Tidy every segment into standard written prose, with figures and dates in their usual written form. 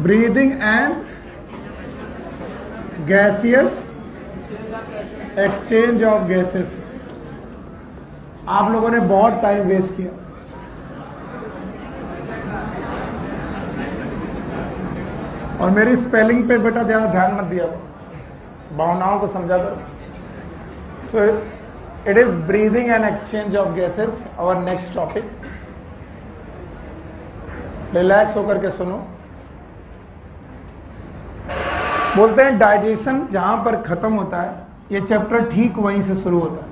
Breathing and gaseous exchange of gases. आप लोगों ने बहुत टाइम वेस्ट किया। और मेरी स्पेलिंग पे बेटा ज़्यादा ध्यान मत दिया, भावनाओं को समझा करो। So it is breathing and exchange of gases our next topic. Relax होकर के सुनो। बोलते हैं डाइजेशन जहां पर खत्म होता है, ये चैप्टर ठीक वहीं से शुरू होता है।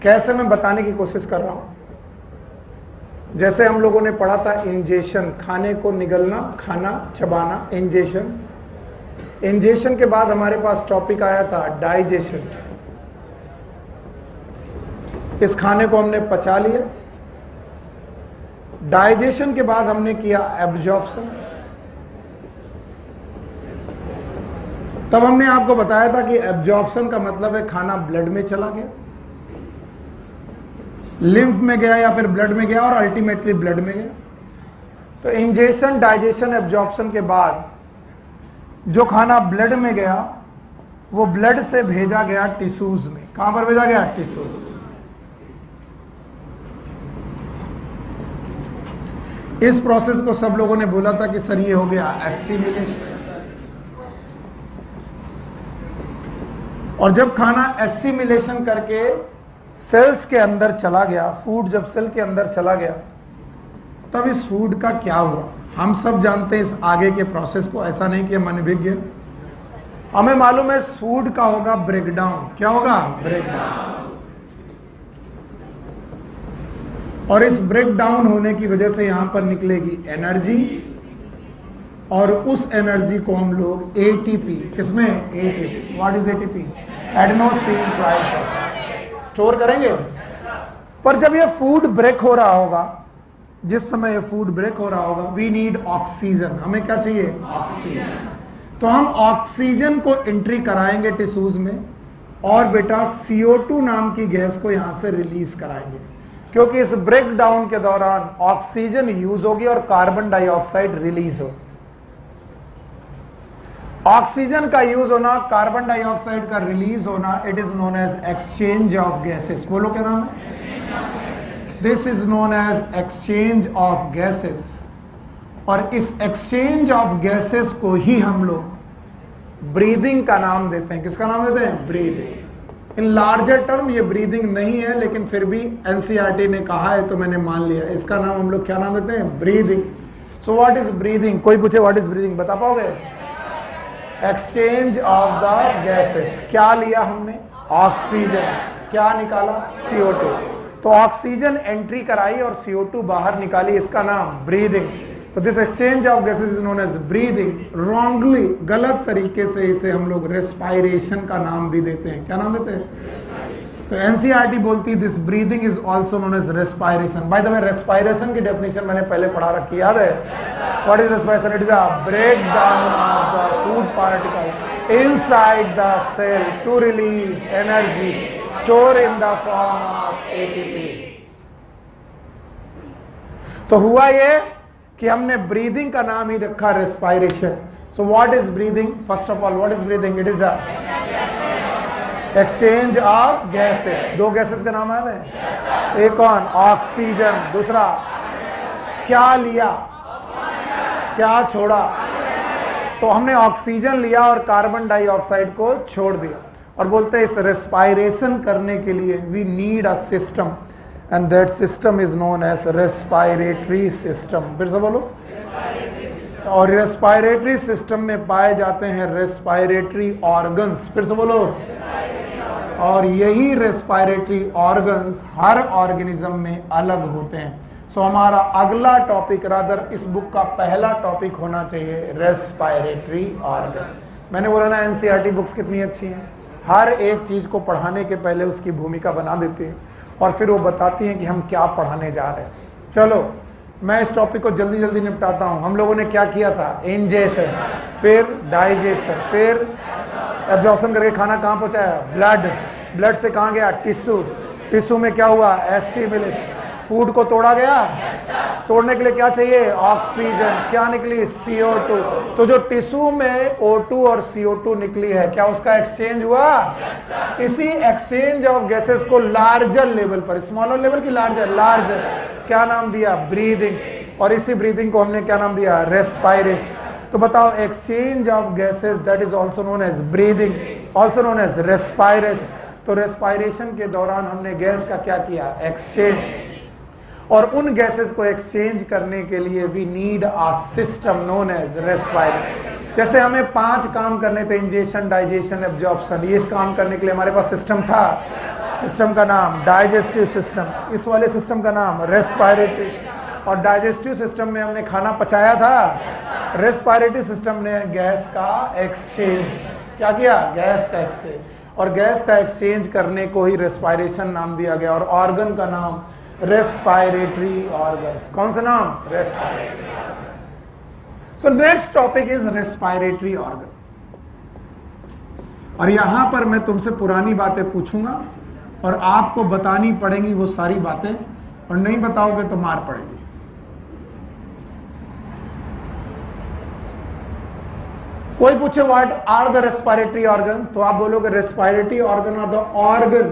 कैसे, मैं बताने की कोशिश कर रहा हूं। जैसे हम लोगों ने पढ़ा था इंजेशन, खाने को निगलना, खाना चबाना, इंजेशन। इंजेशन के बाद हमारे पास टॉपिक आया था डाइजेशन। इस खाने को हमने पचा लिया। डाइजेशन के बाद हमने किया एब्जॉर्प्शन। तब हमने आपको बताया था कि एब्जॉर्प्शन का मतलब है खाना ब्लड में चला गया, लिम्फ में गया या फिर ब्लड में गया और अल्टीमेटली ब्लड में गया। तो इंजेशन, डाइजेशन, एब्जॉर्प्शन के बाद जो खाना ब्लड में गया वो ब्लड से भेजा गया टिश्यूज में। कहां पर भेजा गया? टिश्यूज। इस प्रोसेस को सब लोगों ने बोला था कि सर ये हो गया एसिमिलेशन। और जब खाना एसिमिलेशन करके सेल्स के अंदर चला गया, फूड जब सेल के अंदर चला गया, तब इस फूड का क्या हुआ हम सब जानते हैं। इस आगे के प्रोसेस को, ऐसा नहीं कि हम अनभिज्ञ। हमें मालूम है इस फूड का होगा ब्रेकडाउन। क्या होगा? ब्रेकडाउन। और इस ब्रेकडाउन होने की वजह से यहां पर निकलेगी एनर्जी, और उस एनर्जी को हम लोग एटीपी, किसमें? ATP. What is ATP? Adenosine triphosphate, store करेंगे। पर जब ये फूड ब्रेक हो रहा होगा, जिस समय ये फूड ब्रेक हो रहा होगा, वी नीड ऑक्सीजन। हमें क्या चाहिए? ऑक्सीजन। तो हम ऑक्सीजन को एंट्री कराएंगे टिश्यूज में, और बेटा CO2 नाम की गैस को यहां से रिलीज कराएंगे, क्योंकि इस ब्रेक डाउन के दौरान ऑक्सीजन यूज होगी और कार्बन डाइऑक्साइड रिलीज होगी। ऑक्सीजन का यूज होना, कार्बन डाइऑक्साइड का रिलीज होना, it is known as exchange of gases. बोलो क्या नाम है? This is known as exchange of gases. और इस एक्सचेंज ऑफ गैसेस को ही हम लोग ब्रीदिंग का नाम देते हैं। किसका नाम देते हैं? ब्रीदिंग। इन लार्जर टर्म ये ब्रीदिंग नहीं है, लेकिन फिर भी एनसीईआरटी ने कहा है तो मैंने मान लिया। इसका नाम हम लोग क्या नाम देते हैं? Breathing. So what is breathing? कोई पूछे व्हाट इज ब्रीदिंग, बता पाओगे? Exchange of the gases. क्या लिया हमने? ऑक्सीजन। क्या निकाला? CO2। तो ऑक्सीजन एंट्री कराई और CO2 बाहर निकाली, इसका नाम ब्रीदिंग। तो this exchange of gases is known as breathing. Wrongly, गलत तरीके से इसे हम लोग रेस्पायरेशन का नाम भी देते हैं। क्या नाम देते हैं? तो एनसीईआरटी बोलती है this breathing is also known as respiration. By the way, respiration की डेफिनेशन मैंने पहले पढ़ा रखी, याद है? What is respiration? It is a break down of the food particle inside the cell to release energy store in the form of ATP। तो हुआ ये कि हमने ब्रीदिंग का नाम ही रखा respiration. So what is breathing? First of all, what is breathing? It is a exchange of gases. दो gases का नाम याद है? एक कौन? ऑक्सीजन। दूसरा क्या लिया? क्या छोड़ा? तो हमने ऑक्सीजन लिया और कार्बन डाइऑक्साइड को छोड़ दिया। और बोलते हैं इस रेस्पायरेशन करने के लिए we need a system, and that system is known as respiratory system. फिर से बोलो। और रेस्पायरेटरी सिस्टम में पाए जाते हैं रेस्पायरेटरी ऑर्गन्स। फिर से बोलो। और यही रेस्पायरेटरी ऑर्गन्स हर ऑर्गेनिज्म में अलग होते हैं। सो हमारा अगला टॉपिक, रादर इस बुक का पहला टॉपिक होना चाहिए रेस्पायरेटरी ऑर्गन। मैंने बोला ना एनसीईआरटी बुक्स कितनी अच्छी हैं, हर एक चीज को पढ़ाने के पहले उसकी भूमिका बना देती है और फिर वो बताती हैं कि हम क्या पढ़ाने जा रहे हैं। चलो मैं इस टॉपिक को जल्दी जल्दी निपटाता हूँ। हम लोगों ने क्या किया था? इंजेशन, फिर डाइजेशन, फिर एब्जॉर्प्शन करके खाना कहाँ पहुँचाया? ब्लड। ब्लड से कहाँ गया? टिश्यू। टिश्यू में क्या हुआ? एसिमिलेशन। फूड को तोड़ा गया, तोड़ने के लिए क्या चाहिए? ऑक्सीजन। क्या निकली? CO2। तो जो टिश्यू में O2 और CO2 निकली है, क्या उसका एक्सचेंज हुआ? इसी एक्सचेंज ऑफ गैसेस को लार्जर लेवल पर, स्मॉलर लेवल की लार्जर, लार्जर क्या नाम दिया? ब्रीदिंग। और इसी ब्रीदिंग को हमने क्या नाम दिया? रेस्पायरेशन। तो बताओ, exchange of gases that is also known as breathing, also known as respiration. तो रेस्पायरेशन के दौरान हमने गैस का क्या किया? एक्सचेंज। और उन गैसेस को एक्सचेंज करने के लिए we need a system known as respiration. जैसे हमें 5 काम करने थे, इंजेशन, डाइजेशन, एब्जॉर्प्शन, ये इस काम करने के लिए हमारे पास सिस्टम था। सिस्टम का नाम डाइजेस्टिव सिस्टम, इस वाले सिस्टम का नाम रेस्पायरेटरी। और डाइजेस्टिव सिस्टम में हमने खाना पचाया था, रेस्पायरेटरी सिस्टम ने गैस का एक्सचेंज क्या किया? गैस का एक्सचेंज। और गैस का एक्सचेंज करने को ही रेस्पायरेशन नाम दिया गया। और ऑर्गन का नाम रेस्पायरेटरी ऑर्गन्स। कौन सा नाम? Respiratory. So next topic is respiratory organ. और यहां पर मैं तुमसे पुरानी बातें पूछूंगा और आपको बतानी पड़ेंगी वो सारी बातें, और नहीं बताओगे तो मार पड़ेगी। कोई पूछे what are the respiratory organs, तो आप बोलोगे respiratory organ are the organ,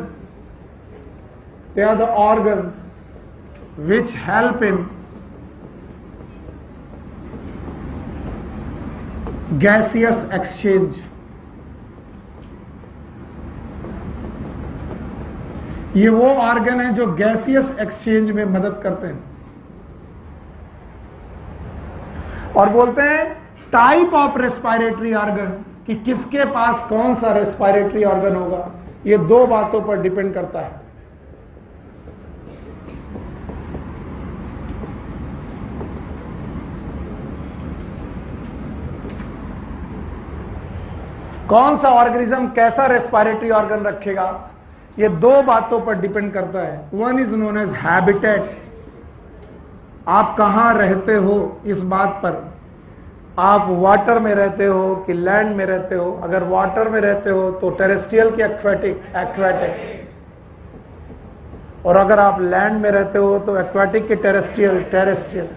they are the organs which help in gaseous exchange। ये वो ऑर्गन है जो गैसियस एक्सचेंज में मदद करते हैं। और बोलते हैं टाइप ऑफ रेस्पायरेटरी ऑर्गन, कि किसके पास कौन सा रेस्पायरेटरी ऑर्गन होगा, ये 2 बातों पर डिपेंड करता है। कौन सा ऑर्गेनिज्म कैसा रेस्पायरेटरी ऑर्गन रखेगा, ये 2 बातों पर डिपेंड करता है। One is known as habitat, आप कहां रहते हो इस बात पर, आप वाटर में रहते हो कि लैंड में रहते हो। अगर वाटर में रहते हो तो टेरेस्ट्रियल की एक्वेटिक, एक्वेटिक। और अगर आप लैंड में रहते हो तो एक्वेटिक की टेरेस्ट्रियल, टेरेस्ट्रियल।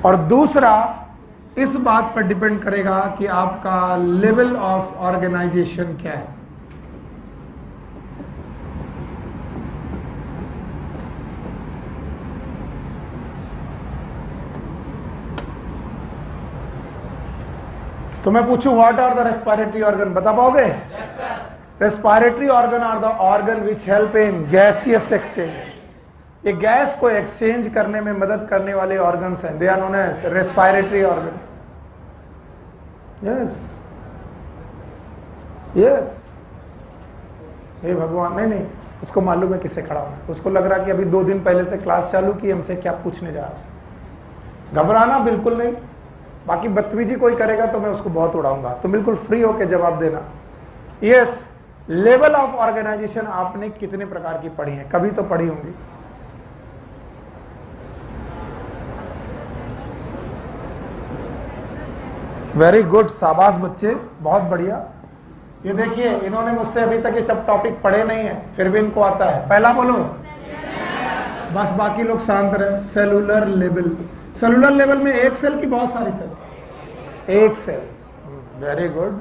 और दूसरा इस बात पर डिपेंड करेगा कि आपका लेवल ऑफ ऑर्गेनाइजेशन क्या है। तो मैं पूछूं what are the respiratory organ, बता पाओगे? Respiratory organ are the organ which help in gaseous exchange. ये गैस को एक्सचेंज करने में मदद करने वाले ऑर्गन्स हैं, they are known as respiratory organ. Yes yes. हे भगवान, नहीं नहीं, उसको मालूम है किसे खड़ा होना। उसको लग रहा कि अभी 2 दिन पहले से क्लास चालू की, हमसे क्या पूछने जा रहा। घबराना बिल्कुल नहीं, बाकी बदतमीजी कोई करेगा तो मैं उसको बहुत उड़ाऊंगा, तो बिल्कुल फ्री होकर जवाब देना। यस, लेवल ऑफ ऑर्गेनाइजेशन आपने कितने प्रकार की पढ़ी है? कभी तो पढ़ी होंगी। वेरी गुड, शाबाश बच्चे, बहुत बढ़िया। ये देखिए, इन्होंने मुझसे अभी तक ये सब टॉपिक पढ़े नहीं है, फिर भी इनको आता है। पहला बोलो, बस बाकी लोग शांत रहे। Cellular level. सेलुलर लेवल में एक सेल की बहुत सारी सेल, एक सेल। Very good.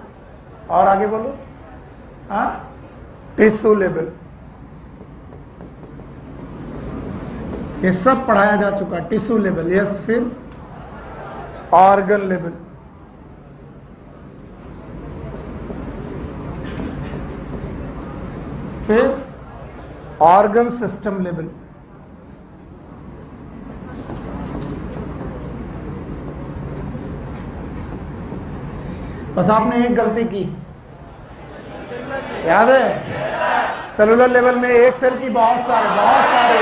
और आगे बोलो। हाँ, टिश्यू लेवल, ये सब पढ़ाया जा चुका। Tissue level, yes. फिर ऑर्गन लेवल, फिर ऑर्गन सिस्टम लेवल, बस आपने एक गलती की, याद है? सेलुलर लेवल में एक सेल की बहुत सारे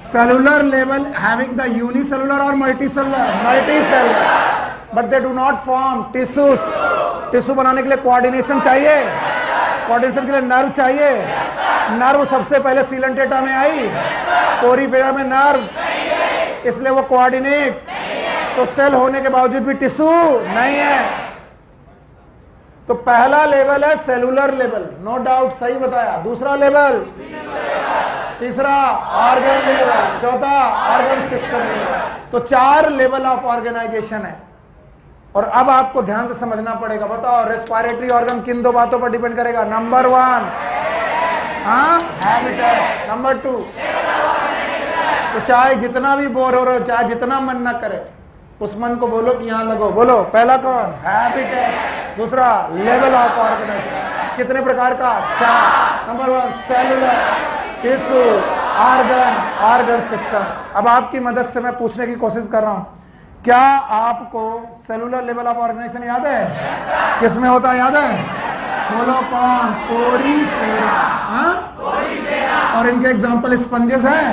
cellular level having the unicellular और multicellular, but they do not form tissues. Tissue बनाने के लिए कोऑर्डिनेशन चाहिए, कोऑर्डिनेशन के लिए नर्व चाहिए। नर्व सबसे पहले सीलेंटेटा में आई, पोरीफेरा में नर्व, इसलिए वो कोऑर्डिनेट। तो सेल होने के बावजूद भी टिश्यू नहीं है। तो पहला लेवल है सेलुलर लेवल, नो डाउट, सही बताया। दूसरा लेवल, तीसरा ऑर्गन लेवल, चौथा ऑर्गन सिस्टम लेवल। तो 4 लेवल ऑफ ऑर्गेनाइजेशन है। और अब आपको ध्यान से समझना पड़ेगा। बताओ रेस्पिरेटरी ऑर्गन किन 2 बातों पर डिपेंड करेगा? Number 1 habitat, number 2। तो चाहे जितना भी बोर हो रहे हो, चाहे जितना मन ना करे, उस मन को बोलो कि यहां लगो। बोलो, पहला कौन? हैबिटेट। दूसरा लेवल ऑफ ऑर्गेनाइजेशन, कितने प्रकार का? 4। Number 1 cellular, tissue, organ system. अब आपकी मदद से मैं पूछने की कोशिश कर रहा हूं, क्या आपको सेलुलर लेवल ऑफ ऑर्गेनाइजेशन याद है? किस में होता है याद है? बोलो कौन? पोरीफेरा। और इनके एग्जांपल स्पंजेस हैं।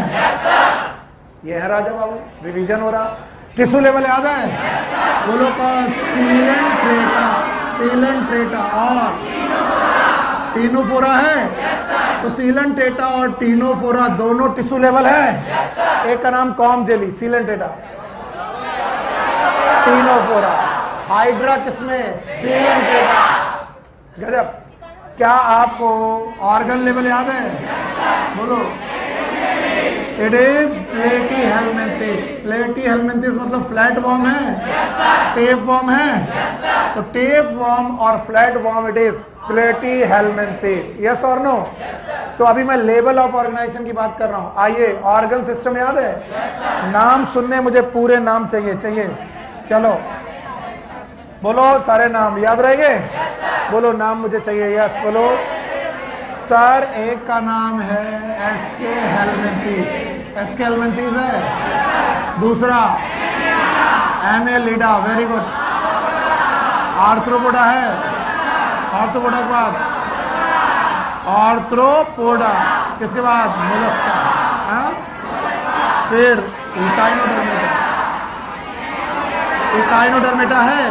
ये है राजा बाबू, रिवीजन हो रहा। टिश्यू लेवल याद है? बोलो कौन? सीलन ट्रेटा और टीनोफोरा है। तो सीलन ट्रेटा और टीनोफोरा दोनों टिश्यू लेवल है। एक का नाम कॉम जेली, सीलन ट्रेटा, टीनोफोरा। हाइड्रा किसमें? सीलन ट्रेटा। गजब। क्या आपको ऑर्गन लेवल याद है? बोलो। इट इज प्लेटी हेलमिंथिस। प्लेटी हेलमिंथिस मतलब फ्लैट वॉर्म है, टेप वॉर्म है। तो टेप वॉर्म और फ्लैट वॉर्म इट इज प्लेटी हेलमिंथिस। यस और नो? तो अभी मैं लेवल ऑफ ऑर्गेनाइजेशन की बात कर रहा हूं। आइए, ऑर्गन सिस्टम याद है? नाम सुनने मुझे पूरे नाम चाहिए। चलो बोलो, सारे नाम याद रहेंगे? बोलो नाम मुझे चाहिए। यस बोलो। सर एक का नाम है एसके हेलमिंथिस। एसके हेलमिंथिस है। दूसरा एनेलिडा, वेरी गुड। आर्थ्रोपोडा है। आर्थ्रोपोडा के बाद आर्थ्रोपोडा, किसके बाद? मोलस्का। फिर इकाइनोडर्मेटा है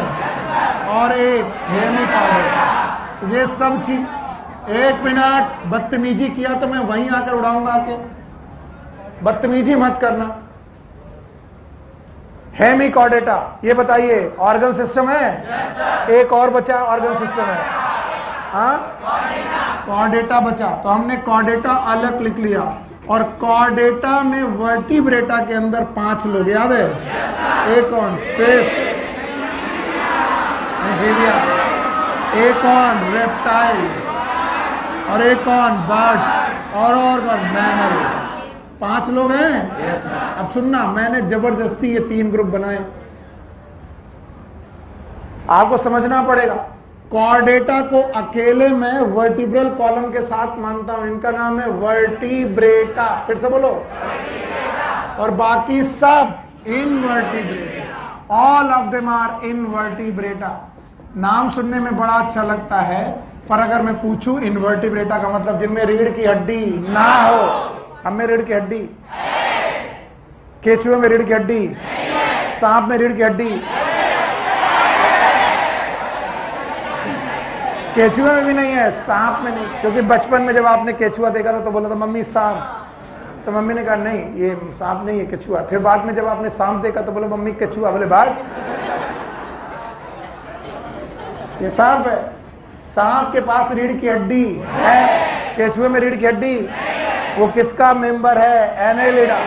और एक हेमिकॉर्डेटा। ये सब चीज, 1 मिनट बदतमीजी किया तो मैं वहीं आकर उड़ाऊंगा आके, बदतमीजी मत करना। हेमिकॉर्डेटा, ये बताइए ऑर्गन सिस्टम है? एक और बचा ऑर्गन सिस्टम है। कॉर्डेटा बचा, तो हमने कॉर्डेटा अलग लिख लिया। और कॉर्डेटा में वर्टिब्रेटा के अंदर 5 लोग याद है? एक कौन? फिश, एम्फीबिया, एक कौन? रेप्टाइल, और एक कौन? बर्ड्स, और कौन? मैमल। 5 लोग हैं। yes. अब सुनना, मैंने जबरदस्ती ये 3 ग्रुप बनाए। आपको समझना पड़ेगा। कॉर्डेटा को अकेले मैं वर्टिब्रल कॉलम के साथ मानता हूं, इनका नाम है वर्टिब्रेटा। फिर से बोलो। और बाकी सब Invertebrata. All of them are Invertebrata. नाम सुनने में बड़ा अच्छा लगता है, पर अगर मैं पूछूं इनवर्टिब्रेटा का मतलब जिनमें रीढ़ की हड्डी ना हो। हमें रीढ़ की हड्डी, केचुए में रीढ़ की हड्डी, सांप में रीढ़ की हड्डी, केचुए में भी नहीं है, सांप में नहीं। क्योंकि बचपन में जब आपने केचुआ देखा था तो बोला था मम्मी सांप, तो मम्मी ने कहा नहीं ये सांप नहीं है केचुआ। फिर बाद में जब आपने सांप देखा तो बोला मम्मी केचुआ, बोले भाग ये सांप है। सांप के पास रीढ़ की हड्डी है, केचुए में रीढ़ की हड्डी। वो किसका मेंबर है? एनेलिडा।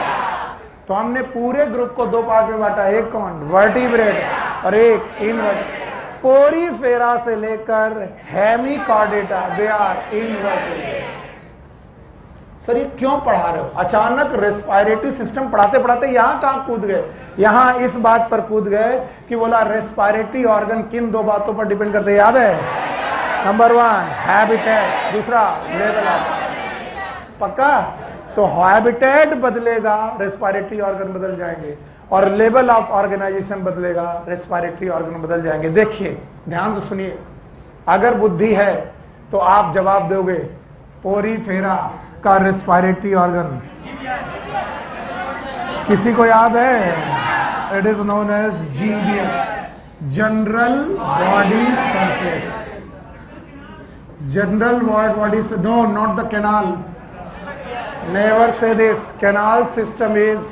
तो हमने पूरे ग्रुप को 2 पार्ट में बांटा। एक कौन? वर्टिब्रेट और एक इनवर्टिब्रेट। पोरीफेरा से लेकर Hemichordata, they are invertebrate. Sir ये क्यों पढ़ा रहे हो? अचानक रेस्पिरेटरी सिस्टम पढ़ाते पढ़ाते यहां कहां कूद गए? यहां इस बात पर कूद गए कि बोला रेस्पिरेटरी ऑर्गन किन 2 बातों पर डिपेंड करते हैं, याद है? नंबर 1 हैबिटेट, दूसरा लेवल ऑफ। पक्का? तो हैबिटेट बदलेगा, रेस्पिरेटरी ऑर्गन बदल जाएंगे, और लेवल ऑफ ऑर्गेनाइजेशन बदलेगा, रेस्पिरेटरी ऑर्गन बदल जाएंगे। देखिए ध्यान से सुनिए, अगर बुद्धि है तो आप जवाब दोगे पोरीफेरा का रेस्पिरेटरी ऑर्गन किसी को याद है? It is known as GBS, general body surface. General body, no not the canal, never say this. Canal system is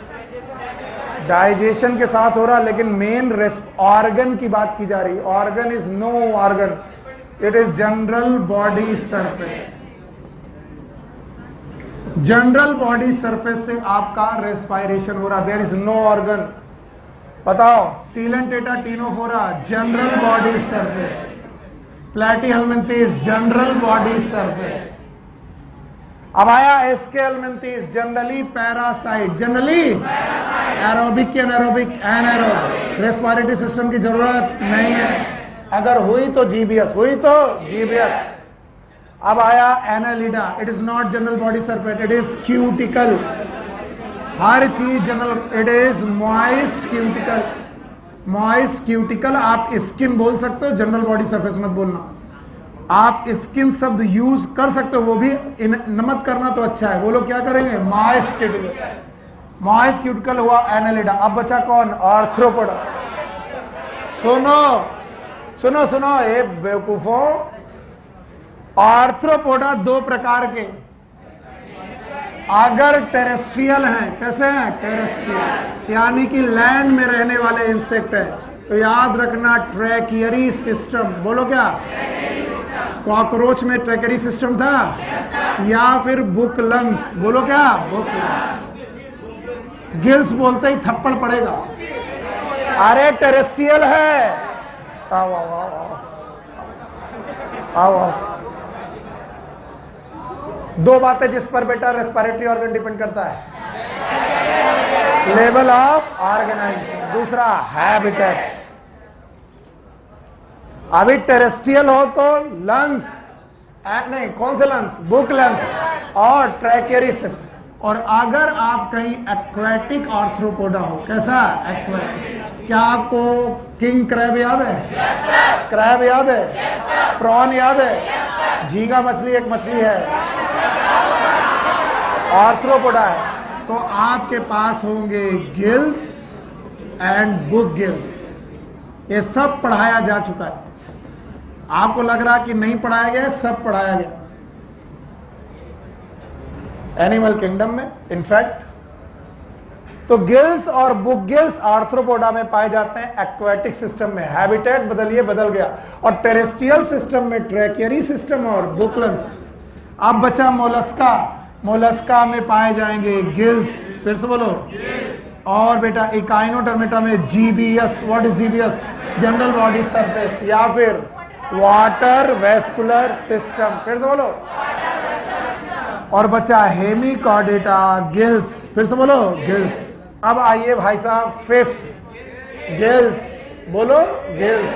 digestion के साथ हो रहा, लेकिन मेन ऑर्गन की बात की जा रही। Organ is no organ, it is general body surface. General body surface से आपका रेस्पायरेशन हो रहा, देयर इज नो ऑर्गन। बताओ, Coelenterata Ctenophora general body surface, Platyhelminthes general body surface. अब आया Aschelminthes generally parasite, generally aerobic या anaerobic, anaerobic. Respiratory system की जरूरत नहीं है, अगर हुई तो जीबीएस, हुई तो जीबीएस। अब आया Annelida, it is not general body surface, it is cuticle. हर चीज general, it is moist cuticle. Moist cuticle आप स्किन बोल सकते हो, जनरल बॉडी सरफेस मत बोलना। आप स्किन शब्द यूज कर सकते हो, वो भी नमत करना तो अच्छा है। बोलो क्या करेंगे, मॉइस्ट क्यूटिकल। मॉइस्ट क्यूटिकल हुआ एनालिडा। अब बचा कौन, आर्थ्रोपोडा। सुनो सुनो सुनो ये बेवकूफों, आर्थ्रोपोडा दो प्रकार के, अगर टेरेस्ट्रियल हैं, कैसे हैं, टेरेस्ट्रियल यानी कि लैंड में रहने वाले इंसेक्ट है, तो याद रखना ट्रैकियरी सिस्टम। बोलो क्या, कॉकरोच में ट्रैकियरी सिस्टम था, या फिर बुक लंग्स। बोलो क्या, बुक लंग्स। गिल्स बोलते ही थप्पड़ पड़ेगा, अरे टेरेस्ट्रियल है। आओ आओ आओ आओ आओ। दो बातें जिस पर बेटा रेस्पिरेटरी ऑर्गन डिपेंड करता है, लेवल ऑफ ऑर्गेनाइजेशन, दूसरा हैबिटेट। अभी टेरेस्ट्रियल हो तो लंग्स, नहीं कौन से लंग्स, बुक लंग्स और ट्रैकियरी सिस्टम। और अगर आप कहीं एक्वेटिक आर्थ्रोपोडा हो, कैसा एक्वेटिक, क्या आपको किंग क्रैब याद है? क्रैब याद है? प्रॉन याद है? झींगा मछली एक मछली है, आर्थ्रोपोडा है। तो आपके पास होंगे गिल्स एंड बुक गिल्स। ये सब पढ़ाया जा चुका है, आपको लग रहा कि नहीं पढ़ाया गया, सब पढ़ाया गया एनिमल किंगडम में इनफैक्ट। तो गिल्स और बुक गिल्स आर्थ्रोपोडा में पाए जाते हैं, एक्वेटिक सिस्टम में। हैबिटेट बदलिए, बदल गया। और टेरेस्ट्रियल सिस्टम में ट्रैकियरी सिस्टम और बुक लंग्स। अब बचा मोलस्का, मोलस्का में पाए जाएंगे गिल्स, फिर से बोलो, और बेटा इकाइनोडर्मेटा में GBS. What is GBS? General body surface, या फिर वाटर वेस्कुलर सिस्टम, फिर से बोलो। और बचा हेमिकॉर्डेटा, गिल्स, फिर से बोलो, गिल्स। अब आइए भाई साहब, फिश, गिल्स, बोलो गिल्स।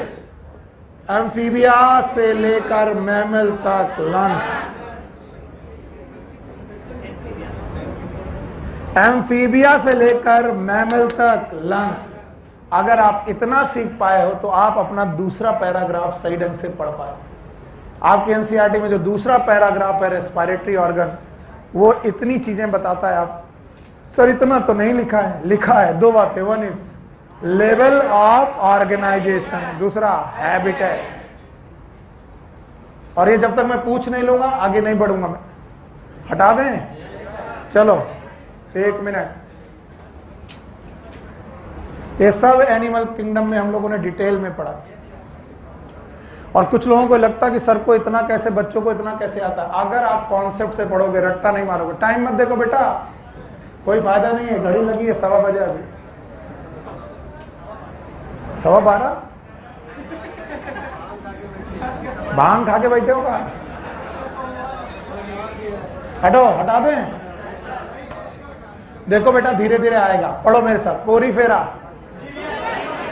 एम्फीबिया से लेकर मैमल तक लंग्स, एम्फीबिया से लेकर मैमल तक लंग्स। अगर आप इतना सीख पाए हो तो आप अपना दूसरा पैराग्राफ सही ढंग से पढ़ पाए। आपके एनसीईआरटी में जो दूसरा पैराग्राफ है रेस्पिरेटरी ऑर्गन, वो इतनी चीजें बताता है। आप सर इतना तो नहीं लिखा है, लिखा है। दो बातें, one is level of organisation, दूसरा हैबिटेट। और ये जब तक मैं पूछ नहीं लूंगा आगे नहीं बढ़ूंगा मैं। हटा दें, चलो एक मिनट। ये सब एनिमल किंगडम में हम लोगों ने डिटेल में पढ़ा। और कुछ लोगों को लगता कि सर को इतना कैसे, बच्चों को इतना कैसे आता है। अगर आप कॉन्सेप्ट से पढ़ोगे, रट्टा नहीं मारोगे। टाइम मत देखो बेटा, कोई फायदा नहीं है। घड़ी लगी है 1:15 बजे, अभी 12:15। भांग खा के बैठे होगा, हटो, हटा दें। देखो बेटा धीरे धीरे आएगा, पढ़ो मेरे साथ। पोरीफेरा,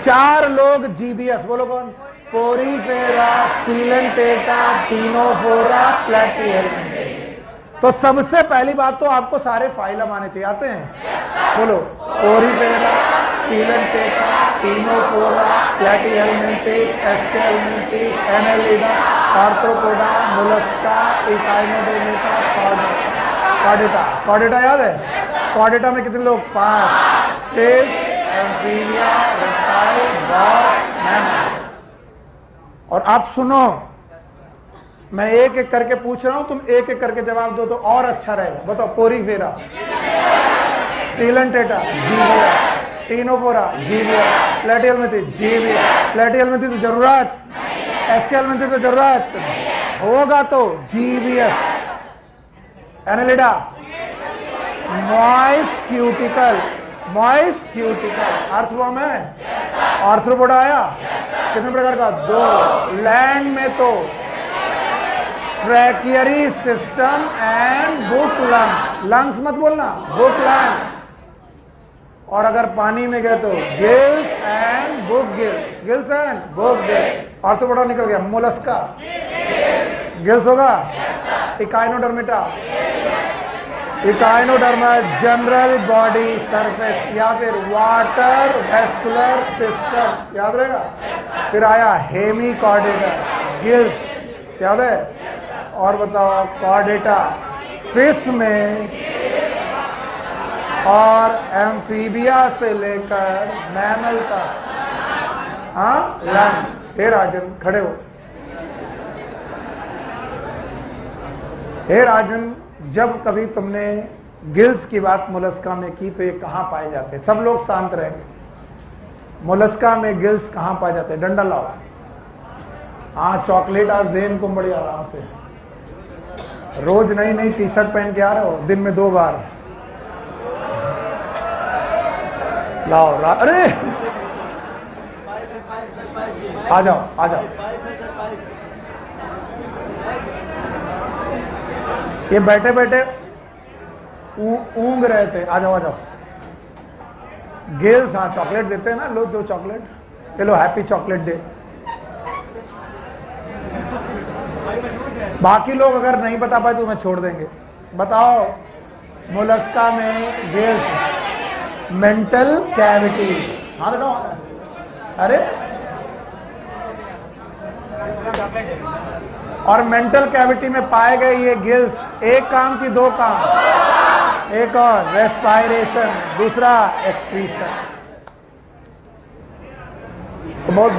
4 लोग जीबीएस, बोलो कौन? Porifera, Coelenterata, Ctenophora, Platyhelminthes. तो सबसे पहली बात तो आपको सारे फाइलम आने चाहिए। आते हैं? बोलो, Porifera, Coelenterata, Ctenophora, Platyhelminthes, Aschelminthes, Annelida, Arthropoda, Mollusca, Echinodermata, Chordata. Chordata याद है? कॉर्डेटा में कितने लोग? 5। Fish, amphibia, reptile, birds, mammal. और आप सुनो, मैं एक एक करके पूछ रहा हूं, तुम एक एक करके जवाब दो तो और अच्छा रहेगा। बताओ, पोरीफेरा, सीलेंटेटा, जीविया, टीनोफोरा, जीविया, प्लैटीहेलमिन्थेस, जीविया। प्लैटीहेलमिन्थेस की जरूरत एस्केलमेंथिस में जरूरत होगा तो GBS, Annelida, moist cuticle, moist cuticle earthworm है। आर्थ्रोपोडा आया, कितने प्रकार का? 2। लैंड में तो tracheary system and book lungs, lungs मत बोलना, बुक लंग्स। और अगर पानी में गए तो gills and book gills, gills and book gills. Arthropoda निकल गया। मोलस्का, गिल्स होगा। इकाइनोडर्मिटा, इकाइनोडर्मा जनरल बॉडी सरफेस या फिर वाटर वेस्कुलर सिस्टम, याद रहेगा। फिर आया हेमीकॉर्डेटा, गिल्स, याद है। और बताओ कॉर्डेटा फिश में और एम्फीबिया से लेकर मैमल तक, हाँ लंग्स। हे राजन खड़े हो। हे राजन, जब कभी तुमने गिल्स की बात मोलस्का में की तो ये कहाँ पाए जाते? सब लोग शांत रहेंगे। मोलस्का में गिल्स कहाँ पाए जाते? डंडा लाओ। हाँ चॉकलेट आज दे इनको बड़ी आराम से। रोज नई नई टी शर्ट पहन के आ रहे हो, दिन में 2 बार लाओ। अरे आ जाओ आ जाओ। ये बैठे बैठे ऊंग रहे थे। आ जाओ आ जाओ। गिल्स, हाँ चॉकलेट देते हैं ना, लो 2 चॉकलेट। चलो हैप्पी चॉकलेट डे। बाकी लोग अगर नहीं बता पाए तो मैं छोड़ देंगे। बताओ मोलस्का में गिल्स, मेंटल कैविटी, हाँ बताओ। अरे और मेंटल कैविटी में पाए गए ये गिल्स, एक काम की 2 काम। एक और रेस्पायरेशन, दूसरा एक्सक्रीशन। तो बहुत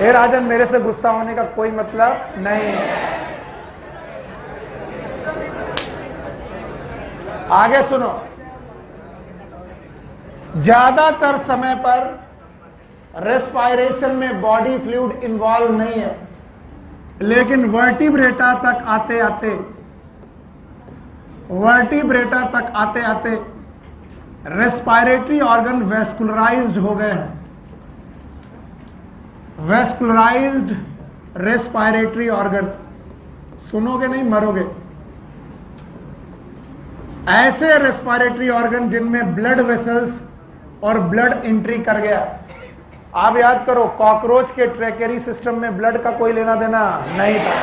ए राजन, मेरे से गुस्सा होने का कोई मतलब नहीं है। आगे सुनो। ज्यादातर समय पर रेस्पायरेशन में बॉडी फ्लूइड इन्वॉल्व नहीं है, लेकिन वर्टिब्रेटा तक आते आते रेस्पायरेटरी ऑर्गन वेस्कुलराइज्ड हो गए हैं। वेस्कुलराइज्ड रेस्पायरेटरी ऑर्गन, सुनोगे नहीं मरोगे। ऐसे रेस्पायरेटरी ऑर्गन जिनमें ब्लड वेसल्स और ब्लड एंट्री कर गया। आप याद करो, कॉकरोच के ट्रैकेरी सिस्टम में ब्लड का कोई लेना देना नहीं था।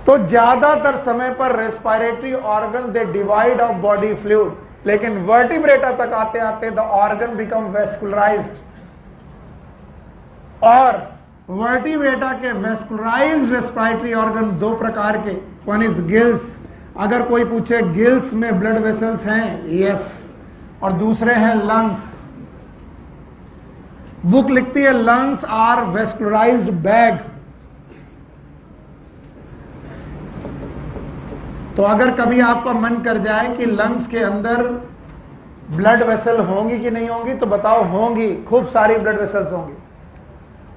तो ज्यादातर समय पर respiratory organ they divide of body fluid, लेकिन वर्टिब्रेटा तक आते आते द ऑर्गन बिकम वेस्कुलराइज्ड। और वर्टिब्रेटा के वेस्कुलराइज्ड रेस्पिरेटरी ऑर्गन 2 प्रकार के, वन इज गिल्स। अगर कोई पूछे गिल्स में ब्लड वेसल्स हैं, यस। और दूसरे हैं लंग्स। बुक लिखती है लंग्स आर वेस्कुलराइज्ड बैग। तो अगर कभी आपका मन कर जाए कि लंग्स के अंदर ब्लड वेसल होंगी कि नहीं होंगी, तो बताओ होंगी, खूब सारी ब्लड वेसल्स होंगी।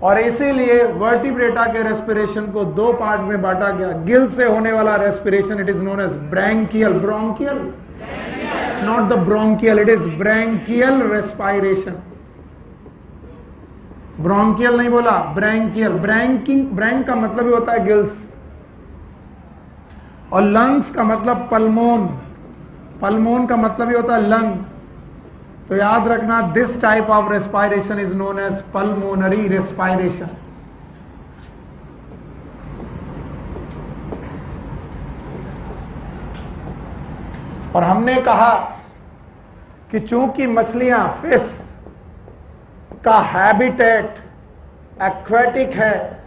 और इसीलिए वर्टिब्रेटा के रेस्पिरेशन को 2 पार्ट में बांटा गया। गिल से होने वाला respiration it is known as branchial, bronchial, not the bronchial, it is branchial respiration. Bronchial नहीं बोला, ब्रैंकियल। ब्रैंक का मतलब ही होता है गिल्स, और लंग्स का मतलब पल्मोन। पल्मोन का मतलब ही होता है लंग। तो याद रखना, this type of respiration is known as pulmonary respiration. और हमने कहा कि चूंकि मछलियां, फिश का हैबिटेट एक्वेटिक है,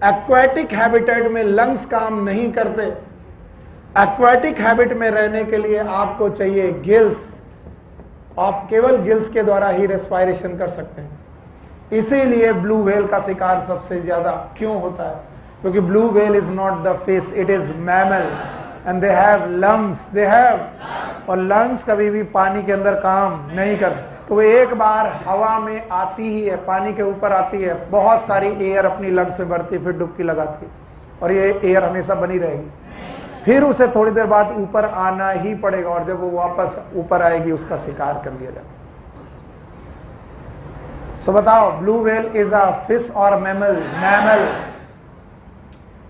एक्वेटिक हैबिटेट में लंग्स काम नहीं करते। एक्वेटिक हैबिट में रहने के लिए आपको चाहिए गिल्स। आप केवल गिल्स के द्वारा ही रेस्पिरेशन कर सकते हैं। इसीलिए ब्लू व्हेल का शिकार सबसे ज्यादा क्यों होता है? क्योंकि blue whale is not the fish, it is mammal and they have lungs, they have. और लंग्स कभी भी पानी के अंदर काम नहीं कर। तो एक बार हवा में आती ही है, पानी के ऊपर आती है, बहुत सारी एयर अपनी लंग्स में भरती है, फिर डुबकी लगाती है, और ये एयर हमेशा बनी रहेगी। फिर उसे थोड़ी देर बाद ऊपर आना ही पड़ेगा, और जब वो वापस ऊपर आएगी उसका शिकार कर लिया जाता है। सो बताओ, blue whale is a fish और मैमल? मैमल।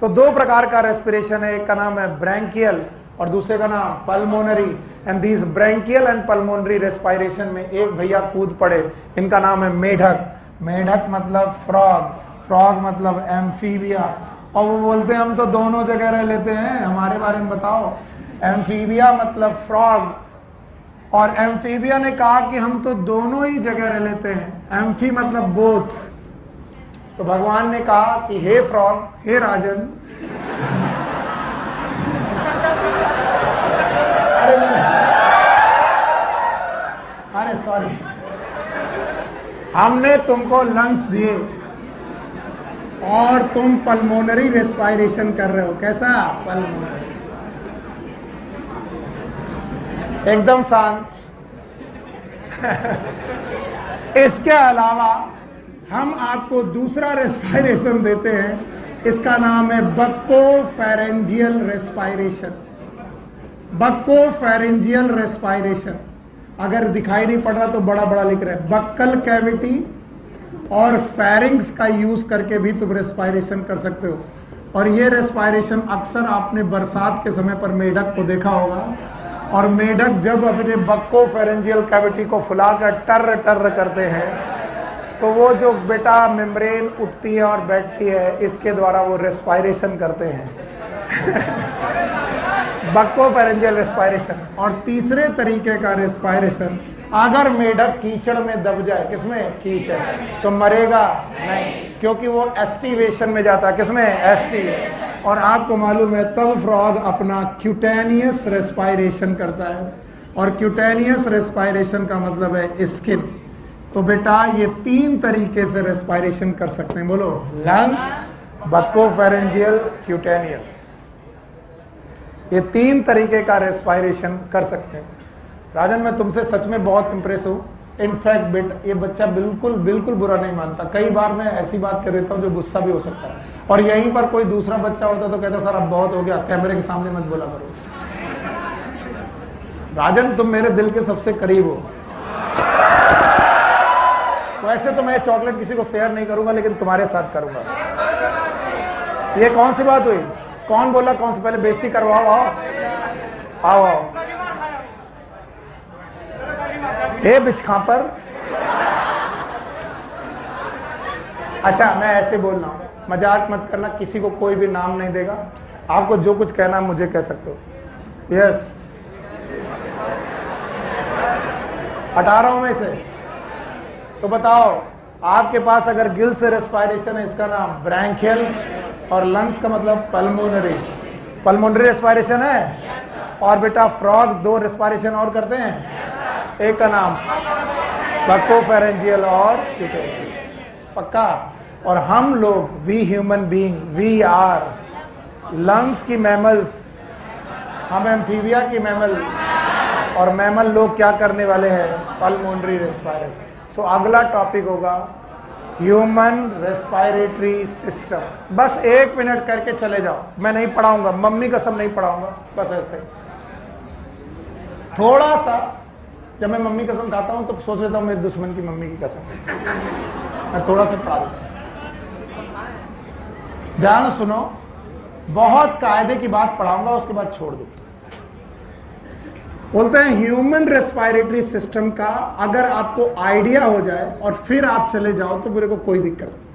तो दो प्रकार का रेस्पिरेशन है, एक का नाम है ब्रैंकियल और दूसरे का नाम pulmonary. And this branchial and pulmonary respiration में एक भैया कूद पड़े, इनका नाम है मेढक। मेढक मतलब फ्रॉग, फ्रॉग मतलब एम्फीबिया। और वो बोलते हैं हम तो दोनों जगह रह लेते हैं, हमारे बारे में बताओ। एम्फीबिया मतलब फ्रॉग, और एम्फीबिया ने कहा कि हम तो दोनों ही जगह रह लेते हैं। एम्फी मतलब बोथ। तो भगवान ने कहा कि हे फ्रॉग, हे राजन, अरे सॉरी, हमने तुमको लंग्स दिए और तुम पल्मोनरी रेस्पिरेशन कर रहे हो। कैसा? पल्मोनरी। एकदम शांत। इसके अलावा हम आपको दूसरा रेस्पिरेशन देते हैं, इसका नाम है बक्कोफेरेंजियल रेस्पिरेशन। बक्कोफेरेंजियल रेस्पिरेशन, अगर दिखाई नहीं पड़ रहा तो बड़ा बड़ा लिख रहे हैं। बक्कल कैविटी और फेरिंग्स का यूज करके भी तुम रेस्पिरेशन कर सकते हो। और ये रेस्पिरेशन अक्सर आपने बरसात के समय पर मेढक को देखा होगा, और मेढक जब अपने बक्कोफेरेंजियल कैविटी को फुलाकर टर्र टर्र करते हैं तो वो जो बेटा मेम्ब्रेन उठती है और बैठती है, इसके द्वारा वो रेस्पिरेशन करते हैं। Buccopharyngeal respiration. और तीसरे तरीके का रेस्पिरेशन, अगर मेढक कीचड़ में दब जाए, किसमें? कीचड़, तो मरेगा नहीं, क्योंकि वो एस्टिवेशन में जाता है। किसमें? एस्टिवेशन। और आपको मालूम है तब फ्रॉग अपना क्यूटेनियस रेस्पिरेशन करता है, और क्यूटेनियस रेस्पिरेशन का मतलब है स्किन। तो बेटा ये तीन तरीके से रेस्पिरेशन कर सकते हैं, बोलो। लंग्स, बक्कोफेरेंजियल, क्यूटेनियस, ये तीन तरीके का रेस्पिरेशन कर सकते हैं। राजन, मैं तुमसे सच में बहुत इंप्रेस हूँ। इनफैक्ट बेटा, ये बच्चा बिल्कुल बिल्कुल बुरा नहीं मानता। कई बार मैं ऐसी बात कर देता हूँ जो गुस्सा भी हो सकता है, और यहीं पर कोई दूसरा बच्चा होता तो कहता सर अब बहुत हो गया, कैमरे के सामने मत बोला करो। राजन, तुम मेरे दिल के सबसे करीब हो। वैसे तो मैं चॉकलेट किसी को शेयर नहीं करूंगा, लेकिन तुम्हारे साथ करूंगा। ये कौन सी बात हुई? कौन बोला? कौन से? पहले बेइज्जती करवाओ। आओ आओ आओ। हे बिचखापर। अच्छा, मैं ऐसे बोल रहा हूं, मजाक मत करना, किसी को कोई भी नाम नहीं देगा। आपको जो कुछ कहना मुझे कह सकते हो। यस, 18 में से। तो बताओ, आपके पास अगर गिल से रेस्पिरेशन है, इसका नाम ब्रैंकियल, और लंग्स का मतलब पल्मोनरी। पल्मोनरी रेस्पिरेशन है। और बेटा फ्रॉग दो रेस्पिरेशन और करते हैं, एक का नाम बक्कोफेरेंजियल और क्यूटेनियस। पक्का? और हम लोग, we human being, we are lungs की मैमल्स, हम एम्फीबिया की मैमल, और मैमल लोग क्या करने वाले हैं? Pulmonary respiration. सो अगला टॉपिक होगा ह्यूमन रेस्पिरेटरी सिस्टम। बस 1 मिनट करके चले जाओ, मैं नहीं पढ़ाऊंगा, मम्मी कसम नहीं पढ़ाऊंगा, बस ऐसे थोड़ा सा। जब मैं मम्मी कसम खाता हूं तो सोच लेता हूं मेरे दुश्मन की मम्मी की कसम। मैं थोड़ा सा पढ़ा देता हूं, ध्यान सुनो। बहुत कायदे की बात पढ़ाऊंगा, उसके बाद छोड़ दो। बोलते हैं ह्यूमन रेस्पिरेटरी सिस्टम का अगर आपको आइडिया हो जाए और फिर आप चले जाओ तो मेरे को कोई दिक्कत नहीं।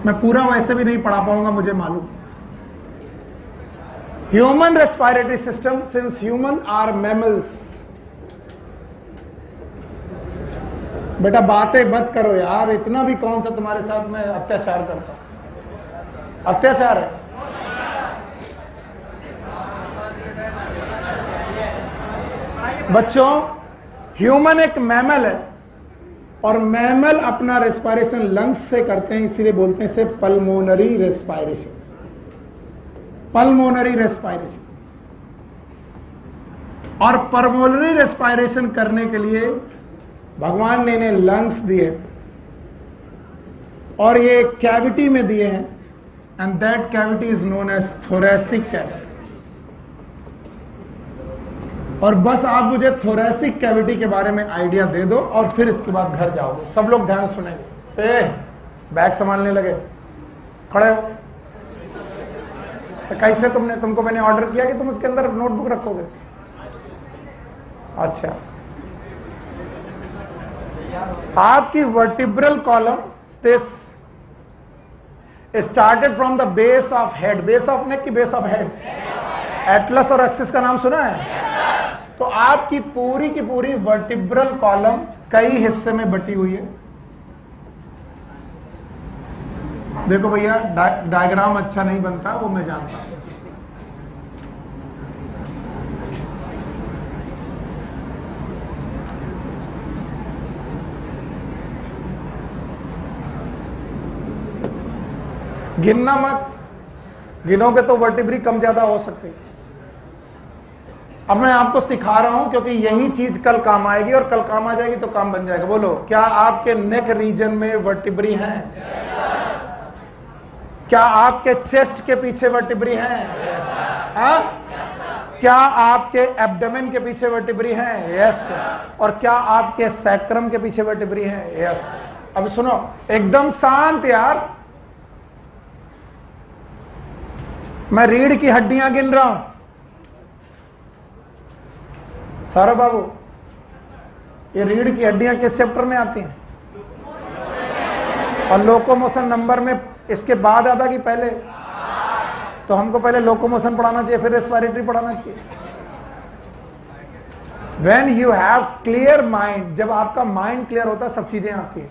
मैं पूरा वैसे भी नहीं पढ़ा पाऊंगा, मुझे मालूम। Human respiratory system, since human are mammals. बेटा बातें मत करो यार, इतना भी कौन सा तुम्हारे साथ मैं अत्याचार करता हूं? अत्याचार है। बच्चों, ह्यूमन एक मैमल है, और मैमल अपना रेस्पिरेशन लंग्स से करते हैं, इसीलिए बोलते हैं इसे पल्मोनरी रेस्पिरेशन। Pulmonary respiration. और परमोलरी रेस्पायरेशन करने के लिए भगवान ने इन्हें लंग्स दिए और ये कैविटी में दिए हैं, and that cavity is known as thoracic cavity. और बस आप मुझे थोरेसिक कैविटी के बारे में आइडिया दे दो और फिर इसके बाद घर जाओगे। सब लोग ध्यान सुनेंगे। बैग संभालने लगे, खड़े हो। तो कैसे तुमको मैंने ऑर्डर किया कि तुम उसके अंदर नोटबुक रखोगे? अच्छा, आपकी vertebral column started from the base of head, base of neck की बेस ऑफ हेड, एटलस और एक्सिस का नाम सुना है? तो आपकी पूरी की पूरी वर्टिब्रल कॉलम कई हिस्से में बटी हुई है। देखो भैया, डायग्राम अच्छा नहीं बनता, वो मैं जानता हूं। गिनना मत, गिनोगे तो वर्टिब्री कम ज्यादा हो सकती है। अब मैं आपको सिखा रहा हूं क्योंकि यही चीज कल काम आएगी, और कल काम आ जाएगी तो काम बन जाएगा। बोलो, क्या आपके नेक रीजन में वर्टिब्री हैं? क्या आपके चेस्ट के पीछे वर्टिब्री हैं? क्या आपके एब्डोमेन के पीछे वर्टिब्री हैं? यस। और क्या आपके सैक्रम के पीछे वर्टिब्री हैं? यस। अब सुनो, एकदम शांत यार, मैं रीढ़ की हड्डियां गिन रहा हूं। सारा बाबू, ये रीढ़ की हड्डियां किस चैप्टर में आती हैं? और लोकोमोशन नंबर में इसके बाद आता कि पहले? तो हमको पहले लोकोमोशन पढ़ाना चाहिए, फिर रेस्पिरेटरी पढ़ाना चाहिए। When you have clear mind, जब आपका माइंड क्लियर होता है सब चीजें आती है,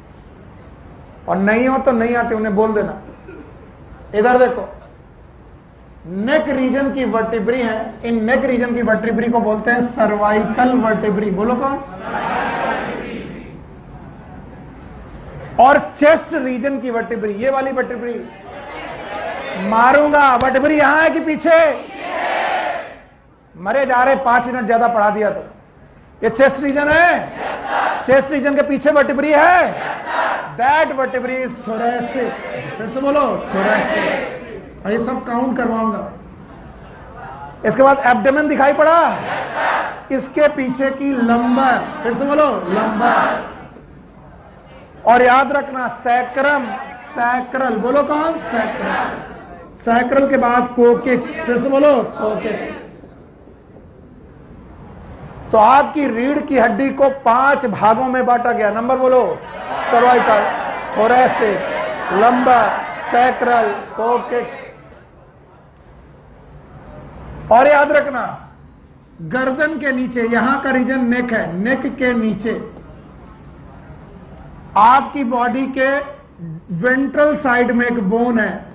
और नहीं हो तो नहीं आती, उन्हें बोल देना। इधर देखो, नेक रीजन की वर्टिब्री है, इन नेक रीजन की वर्टिब्री को बोलते हैं सर्वाइकल वर्टिब्री। बोलो कौन? और चेस्ट रीजन की वर्टिब्री, ये वाली वर्टिब्री, मारूंगा, वर्टिब्री यहां है कि पीछे? मरे जा रहे, 5 मिनट ज्यादा पढ़ा दिया तो। ये चेस्ट रीजन है, चेस्ट रीजन के पीछे वर्टिब्री है, दैट वर्टिब्री इज थोरेसिक। फिर से बोलो, थोरेसिक। और ये सब काउंट करवाऊंगा। इसके बाद एब्डोमेन दिखाई पड़ा, इसके पीछे की लंबर, फिर से बोलो, लंबर। और याद रखना, सैक्रम, सैक्रल, बोलो कौन? सैक्रल। सैक्रल के बाद कोकिक्स, फिर से बोलो, कोकिक्स। तो आपकी रीढ़ की हड्डी को 5 भागों में बांटा गया। नंबर बोलो, सर्वाइकल, थोरेसिक, लंबर, सैक्रल, कोकिक्स। और याद रखना, गर्दन के नीचे, यहां का रीजन नेक है, नेक के नीचे आपकी बॉडी के वेंट्रल साइड में एक बोन है,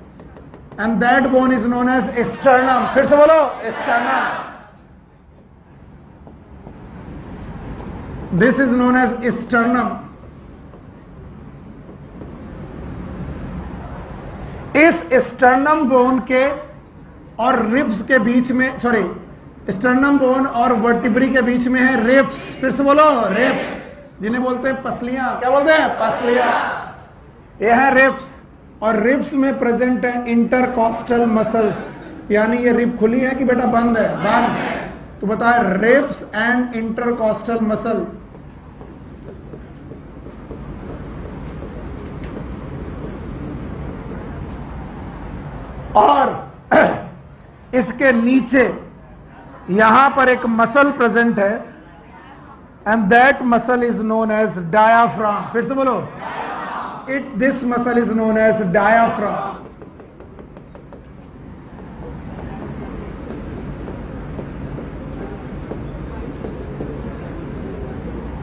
and that bone is known as sternum. फिर से बोलो, sternum. This is known as sternum. इस स्टर्नम बोन के और रिब्स के बीच में, सॉरी, स्टर्नम बोन और वर्टिब्री के बीच में है रिब्स। फिर से बोलो, रिब्स, जिन्हें बोलते हैं पसलियां। क्या बोलते हैं? पसलियां। ये है रिब्स, और रिब्स में प्रेजेंट है इंटरकॉस्टल मसल्स। यानी ये रिब खुली है कि बेटा बंद है? बंद। तो बताए, रिब्स एंड इंटरकॉस्टल मसल। और इसके नीचे यहां पर एक मसल प्रेजेंट है, and that muscle is known as diaphragm. फिर से बोलो, this muscle is known as diaphragm.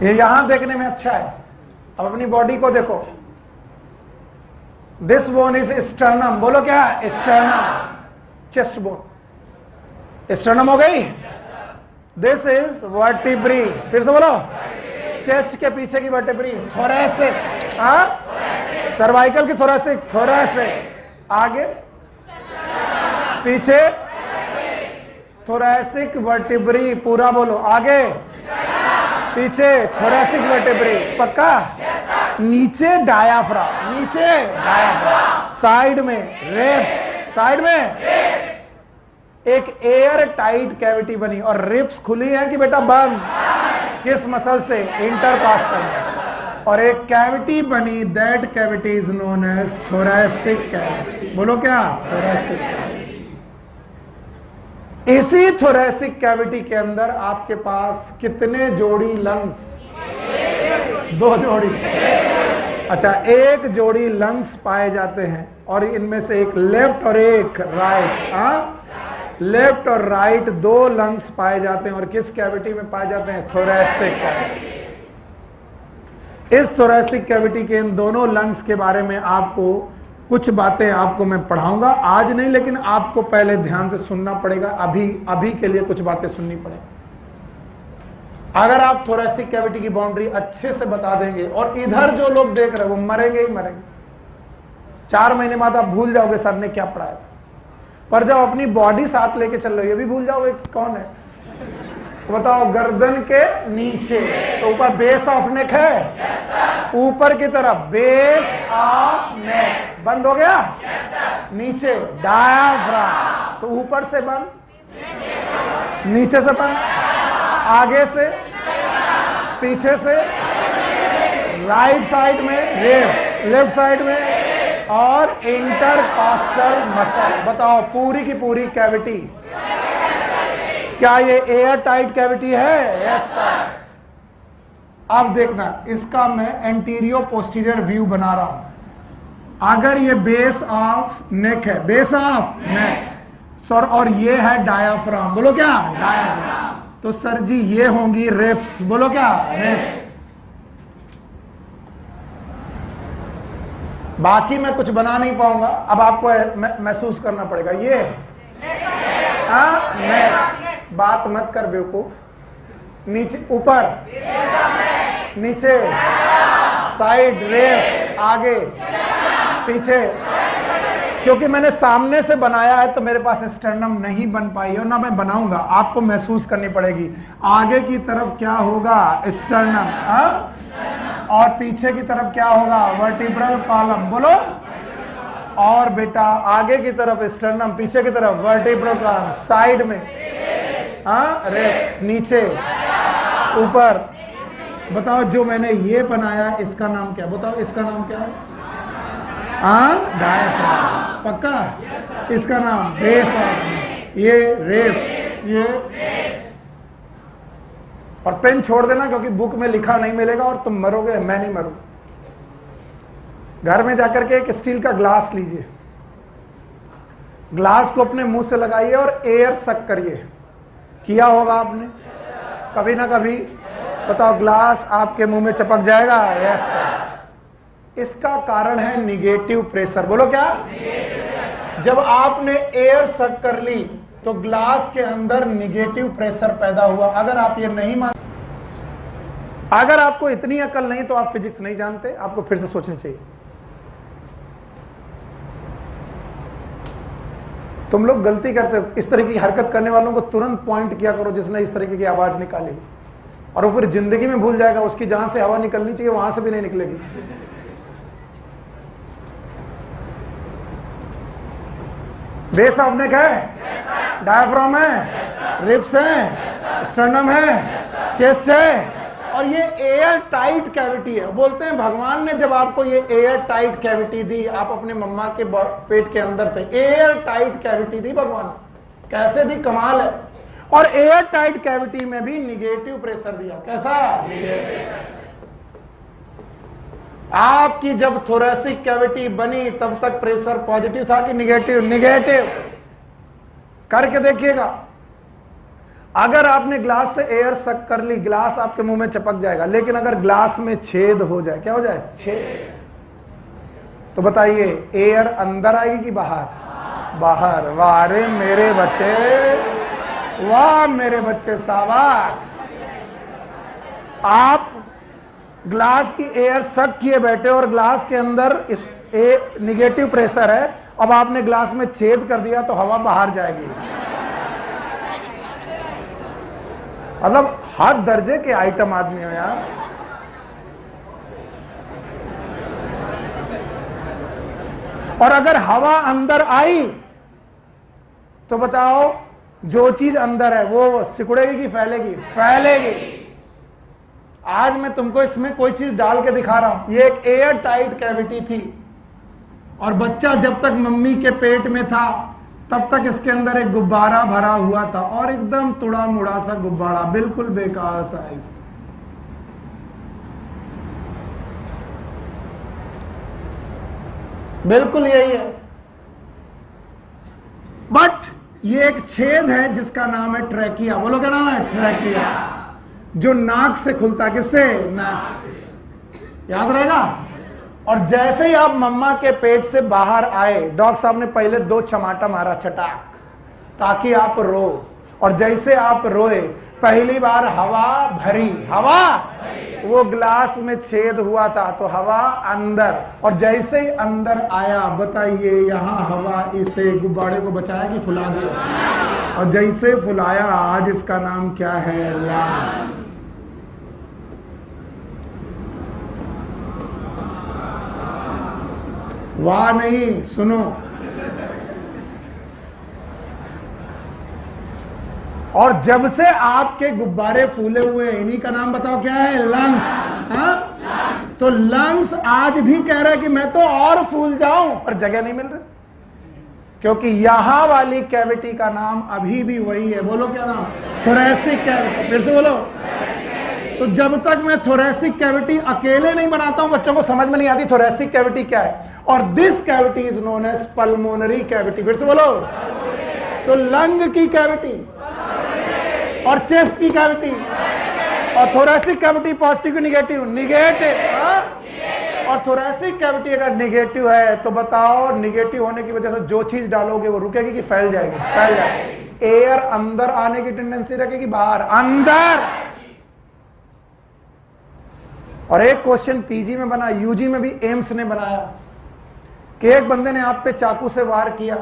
ये यहां देखने में अच्छा है। अब अपनी बॉडी को देखो, दिस बोन इज स्टर्नम। बोलो क्या? Sternum, chest bone. स्टर्नम हो गई। This is vertebrae. फिर से बोलो, चेस्ट के पीछे की वर्टिब्री, थोरेसिक। सर्वाइकल की थोरेसिक, थोरेसिक। आगे, पीछे, थोरैसिक वर्टिब्री, पूरा बोलो, आगे पीछे थोरैसिक वर्टिब्री, पक्का? नीचे डायाफ्राम, नीचे डायाफ्राम, साइड में रिब्स, साइड में एक एयर टाइट कैविटी बनी, और रिब्स खुली है कि बेटा बंद? किस मसल से? इंटरकॉस्टल। और एक कैविटी बनी, that cavity is known as thoracic cavity. बोलो क्या? Thoracic cavity. इसी थोरैसिक कैविटी के अंदर आपके पास कितने जोड़ी लंग्स? 2 जोड़ी। अच्छा, 1 जोड़ी लंग्स पाए जाते हैं, और इनमें से एक लेफ्ट और एक राइट। लेफ्ट और राइट 2 लंग्स पाए जाते हैं, और किस कैविटी में पाए जाते हैं? Thoracic cavity. इस थोरैसिक कैविटी के इन दोनों लंग्स के बारे में आपको कुछ बातें आपको मैं पढ़ाऊंगा, आज नहीं, लेकिन आपको पहले ध्यान से सुनना पड़ेगा। अभी के लिए कुछ बातें सुननी पड़ेगी। अगर आप थोरैसिक कैविटी की बाउंड्री अच्छे से बता देंगे, और इधर जो लोग देख रहे हैं वो मरेंगे ही मरेंगे। 4 महीने बाद आप भूल जाओगे सर ने क्या पढ़ाया, पर जब अपनी बॉडी साथ लेके चल रहे हो ये भी भूल जाओगे कौन है। तो बताओ, गर्दन के नीचे तो ऊपर बेस ऑफ नेक है, ऊपर की तरफ बेस ऑफ नेक बंद हो गया, नीचे डायाफ्राम, तो ऊपर से बंद, नीचे से बंद, आगे से, पीछे से, राइट साइड में रिब्स, लेफ्ट साइड में, और इंटरकॉस्टल मसल। बताओ, पूरी की पूरी कैविटी, क्या ये एयर टाइट कैविटी है? Yes sir. अब देखना, इसका मैं एंटीरियर पोस्टीरियर व्यू बना रहा हूं। अगर ये बेस ऑफ नेक है, बेस ऑफ नेक सर, और ये है डायाफ्राम, बोलो क्या? डायाफ्राम। तो सर जी ये होंगी रिब्स, बोलो क्या? रिब्स। बाकी मैं कुछ बना नहीं पाऊंगा, अब आपको महसूस करना पड़ेगा। ये नेक, बात मत कर बेवकूफ। नीचे, ऊपर, नीचे, साइड, रिब्स, आगे, पीछे। क्योंकि मैंने सामने से बनाया है तो मेरे पास स्टर्नम नहीं बन पाई है, और ना मैं बनाऊंगा, आपको महसूस करनी पड़ेगी। आगे की तरफ क्या होगा? स्टर्नम, और पीछे की तरफ क्या होगा? वर्टिब्रल कॉलम, बोलो। और बेटा आगे की तरफ स्टर्नम, पीछे की तरफ वर्टिब्रल कॉलम, साइड में रिब्स, नीचे, ऊपर। बताओ, जो मैंने ये बनाया इसका नाम क्या? बताओ, इसका नाम क्या है? डायाफ्राम, पक्का? इसका नाम बेस ऑफ, ये रिब्स, ये। और पेन छोड़ देना, क्योंकि बुक में लिखा नहीं मिलेगा और तुम मरोगे, मैं नहीं मरूंगा। घर में जाकर के एक स्टील का ग्लास लीजिए, ग्लास को अपने मुंह से लगाइए और एयर सक करिए। किया होगा आपने कभी ना कभी? बताओ, ग्लास आपके मुंह में चिपक जाएगा? Yes sir. इसका कारण है निगेटिव प्रेशर, बोलो क्या? जब आपने एयर सक कर ली तो ग्लास के अंदर निगेटिव प्रेशर पैदा हुआ। अगर आप ये नहीं मान, अगर आपको इतनी अकल नहीं तो आप फिजिक्स नहीं जानते, आपको फिर से सोचनी चाहिए। तुम लोग गलती करते हो, इस तरीके की हरकत करने वालों को तुरंत पॉइंट किया करो जिसने इस तरीके की आवाज निकाली, और वो फिर जिंदगी में भूल जाएगा, उसकी जहां से हवा निकलनी चाहिए वहां से भी नहीं निकलेगी। बेस ऑफ नेक है, डायाफ्राम है, रिब्स है, स्टर्नम है, चेस्ट है, और ये एयर टाइट कैविटी है। बोलते हैं भगवान ने जब आपको ये एयर टाइट कैविटी दी, आप अपने मम्मा के पेट के अंदर थे, एयर टाइट कैविटी दी भगवान। कैसे दी? कमाल है। और एयर टाइट कैविटी में भी निगेटिव प्रेशर दिया। कैसा? निगेटिव। आपकी जब थोरैसिक कैविटी बनी तब तक प्रेशर पॉजिटिव था कि निगेटिव? निगेटिव। करके देखिएगा, अगर आपने ग्लास से एयर सक कर ली, ग्लास आपके मुंह में चिपक जाएगा, लेकिन अगर ग्लास में छेद हो जाए, क्या हो जाए? छेद। तो बताइए, एयर अंदर आएगी कि बाहर? बाहर। वाह रे मेरे बच्चे, वाह मेरे बच्चे, शाबाश। आप ग्लास की एयर सक किए बैठे और ग्लास के अंदर इस निगेटिव प्रेशर है, अब आपने ग्लास में छेद कर दिया तो हवा बाहर जाएगी। मतलब हर दर्जे के आइटम आदमी हो यार। और अगर हवा अंदर आई तो बताओ, जो चीज अंदर है वो सिकुड़ेगी कि फैलेगी? फैलेगी। आज मैं तुमको इसमें कोई चीज डाल के दिखा रहा हूं। ये एक एयर टाइट कैविटी थी, और बच्चा जब तक मम्मी के पेट में था तब तक इसके अंदर एक गुब्बारा भरा हुआ था, और एकदम तुड़ा मुड़ा सा गुब्बारा, बिल्कुल बेकार साइज। बिल्कुल यही है। बट ये एक छेद है जिसका नाम है ट्रैकिया। बोलो क्या नाम है? ट्रैकिया, जो नाक से खुलता है। किससे? नाक से। याद रहेगा। और जैसे ही आप मम्मा के पेट से बाहर आए, डॉक्टर साहब ने पहले 2 चमाटा मारा, चटाक, ताकि आप रो। और जैसे आप रोए, पहली बार हवा भरी, हवा, वो ग्लास में छेद हुआ था तो हवा अंदर, और जैसे ही अंदर आया, बताइए यहां हवा इसे गुब्बारे को बचाया कि फुला दिया? और जैसे फुलाया, आज इसका नाम क्या है? लंग्स। वाह नहीं, सुनो। और जब से आपके गुब्बारे फूले हुए, इन्हीं का नाम बताओ क्या है? लंग्स। हाँ? तो लंग्स आज भी कह रहा है कि मैं तो और फूल जाऊं, पर जगह नहीं मिल रही, क्योंकि यहां वाली कैविटी का नाम अभी भी वही है। बोलो क्या नाम? Thoracic cavity. फिर से बोलो। तो जब तक मैं थोरैसिक कैविटी अकेले नहीं बनाता हूं, बच्चों को समझ में नहीं आती थोरैसिक कैविटी क्या है। और this cavity is known as pulmonary cavity. फिर से बोलो। तो लंग की कैविटी और चेस्ट की कैविटी और थोरैसिक कैविटी पॉजिटिव की निगेटिव? निगेटिव। और थोरैसिक कैविटी अगर निगेटिव है तो बताओ, निगेटिव होने की वजह से जो चीज डालोगे वो रुकेगी कि फैल जाएगी? फैल जाएगी। एयर अंदर आने की टेंडेंसी रखेगी, बाहर? अंदर। और एक क्वेश्चन पीजी में बना, यूजी में भी एम्स ने बनाया कि एक बंदे ने आप पे चाकू से वार किया,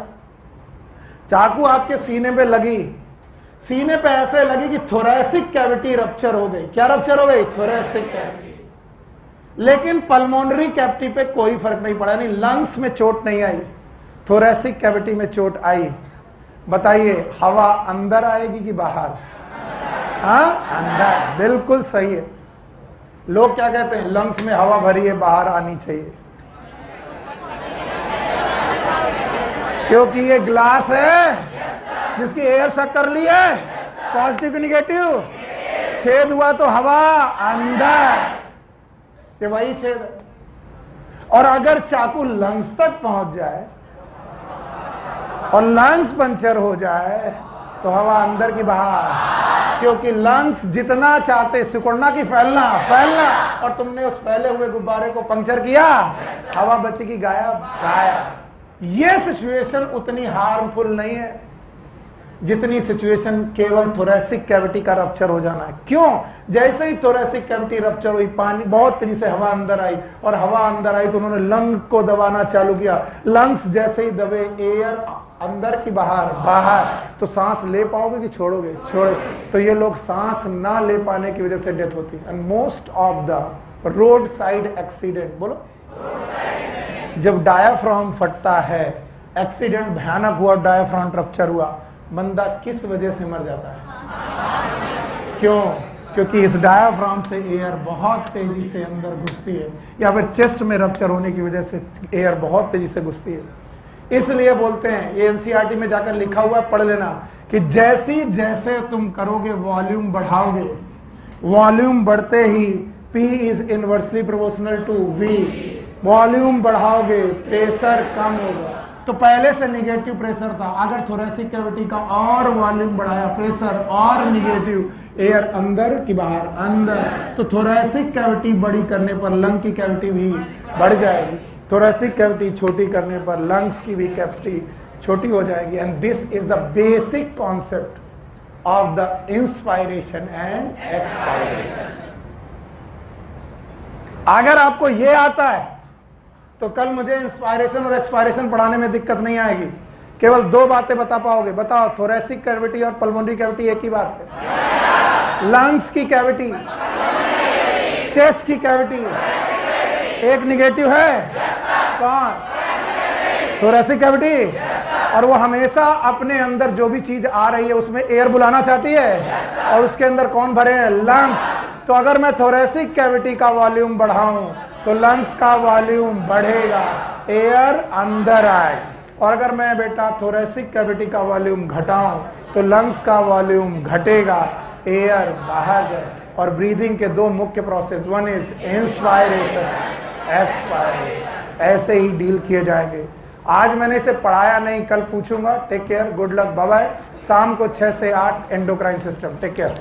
चाकू आपके सीने पे लगी, सीने पे ऐसे लगी कि थोरैसिक कैविटी रप्चर हो गई। क्या रप्चर हो गई? Thoracic cavity. लेकिन पल्मोनरी कैविटी पे कोई फर्क नहीं पड़ा, नहीं लंग्स में चोट नहीं आई, थोरैसिक कैविटी में चोट आई। बताइए हवा अंदर आएगी कि बाहर? हाँ, अंदर। बिल्कुल सही है। लोग क्या कहते हैं? लंग्स में हवा भरी है, बाहर आनी चाहिए, क्योंकि ये ग्लास है जिसकी एयर सक कर ली है, पॉजिटिव की निगेटिव? छेद हुआ तो हवा अंदर, ये वही छेद है। और अगर चाकू लंग्स तक पहुंच जाए और लंग्स पंचर हो जाए तो हवा अंदर की बाहर, क्योंकि लंग्स जितना चाहते सिकुड़ना कि फैलना? फैलना। और तुमने उस फैले हुए गुब्बारे को पंक्चर किया, हवा बचेगी गायब? गायब। ये सिचुएशन उतनी हार्मफुल नहीं है जितनी सिचुएशन केवल थोरैसिक कैविटी का रप्चर हो जाना है। क्यों? जैसे ही थोरैसिक कैविटी रप्चर हुई, पानी बहुत तेजी से हवा अंदर आई, और हवा अंदर आई तो उन्होंने लंग को दबाना चालू किया। लंग्स जैसे ही दबे, एयर अंदर की बाहर? बाहर। तो सांस ले पाओगे कि छोड़ोगे? छोड़ो। तो ये लोग सांस ना ले पाने की वजह से डेथ होती है। And most of the road side accident, बोलो, जब डायाफ्राम फटता है, एक्सीडेंट भयानक हुआ, डायाफ्राम रप्चर हुआ, बंदा किस वजह से मर जाता है? क्यों? क्योंकि इस डायाफ्राम से एयर बहुत तेजी से अंदर घुसती है, या फिर चेस्ट में रप्चर होने की वजह से एयर बहुत तेजी से घुसती है। इसलिए बोलते हैं, ये एनसीईआरटी में जाकर लिखा हुआ है, पढ़ लेना, कि जैसे जैसे तुम करोगे वॉल्यूम बढ़ाओगे, वॉल्यूम बढ़ते ही P is inversely proportional to V, volume बढ़ाओगे प्रेशर कम होगा। तो पहले से निगेटिव प्रेशर था, अगर थोरैसिक कैविटी का और वॉल्यूम बढ़ाया, प्रेशर और निगेटिव, एयर अंदर की बाहर? अंदर। तो थोरैसिक कैविटी बड़ी करने पर लंग की कैविटी भी बढ़ जाएगी, थोरैसिक कैविटी छोटी करने पर लंग्स की भी कैपेसिटी छोटी हो जाएगी। And this is the basic concept of the inspiration and expiration. अगर आपको यह आता है तो कल मुझे इंस्पायरेशन और एक्सपायरेशन पढ़ाने में दिक्कत नहीं आएगी, केवल 2 बातें बता पाओगे। बताओ, थोरैसिक कैविटी और पल्मोनरी कैविटी एक ही बात है? लंग्स की कैविटी, चेस्ट की कैविटी, एक निगेटिव है कौन? Thoracic cavity. और वो हमेशा अपने अंदर जो भी चीज आ रही है उसमें एयर बुलाना चाहती है, और उसके अंदर कौन भरे हैं? लंग्स। तो अगर मैं थोरेसिक कैविटी का वॉल्यूम बढ़ाऊं तो लंग्स का वॉल्यूम बढ़ेगा, एयर अंदर आए। और अगर मैं बेटा थोरेसिक कैविटी का वॉल्यूम घटाऊं तो लंग्स का वॉल्यूम घटेगा, एयर बाहर जाए। और ब्रीदिंग के दो मुख्य process, one is inspiration, expiration, ऐसे ही डील किए जाएंगे। आज मैंने इसे पढ़ाया नहीं, कल पूछूंगा। Take care, good luck, bye bye. शाम को 6 से 8 एंडोक्राइन सिस्टम। Take care.